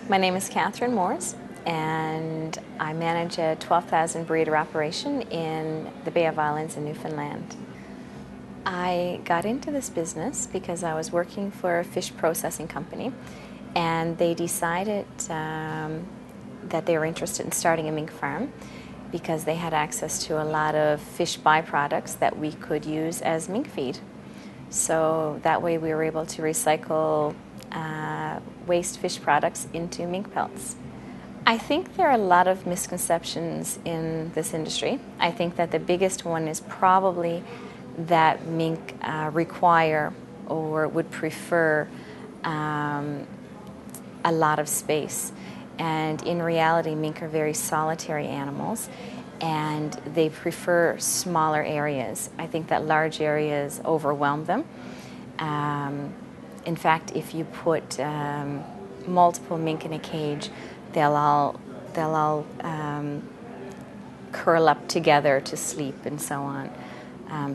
My name is Catherine Moores, and I manage a 12,000 breeder operation in the Bay of Islands in Newfoundland. I got into this business because I was working for a fish processing company, and they decided that they were interested in starting a mink farm because they had access to a lot of fish byproducts that we could use as mink feed. So that way we were able to recycle waste fish products into mink pelts. I think there are a lot of misconceptions in this industry. I think that the biggest one is probably that mink require or would prefer a lot of space. And in reality, mink are very solitary animals, and they prefer smaller areas. I think that large areas overwhelm them. In fact, if you put multiple mink in a cage, they'll all curl up together to sleep and so on.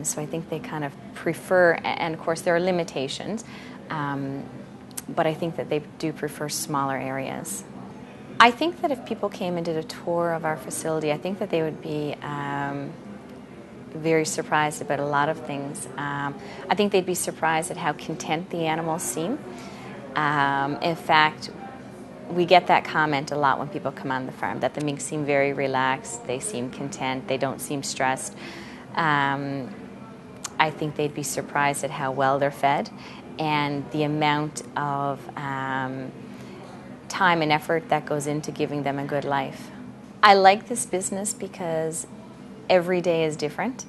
So I think they kind of prefer, and of course there are limitations, but I think that they do prefer smaller areas. I think that if people came and did a tour of our facility, I think that they would be very surprised about a lot of things. I think they'd be surprised at how content the animals seem. In fact, we get that comment a lot when people come on the farm, that the mink seem very relaxed, they seem content, they don't seem stressed. I think they'd be surprised at how well they're fed and the amount of time and effort that goes into giving them a good life. I like this business because every day is different.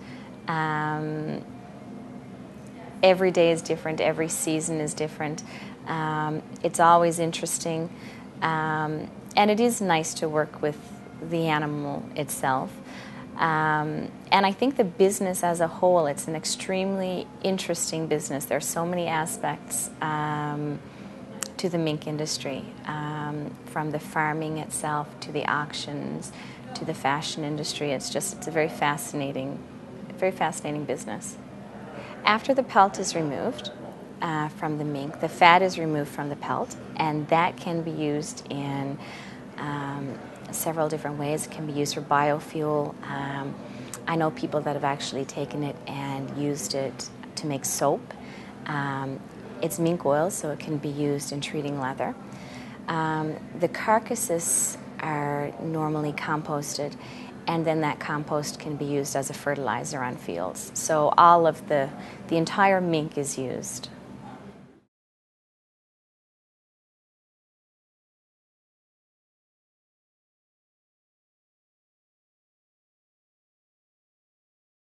Every day is different, every season is different. It's always interesting, and it is nice to work with the animal itself. And I think the business as a whole, it's an extremely interesting business. There are so many aspects to the mink industry, from the farming itself to the auctions to the fashion industry. It's a very fascinating business. After the pelt is removed from the mink, the fat is removed from the pelt, and that can be used in several different ways. It can be used for biofuel. I know people that have actually taken it and used it to make soap. It's mink oil, so it can be used in treating leather. The carcasses are normally composted, and then that compost can be used as a fertilizer on fields. So all of the entire mink is used.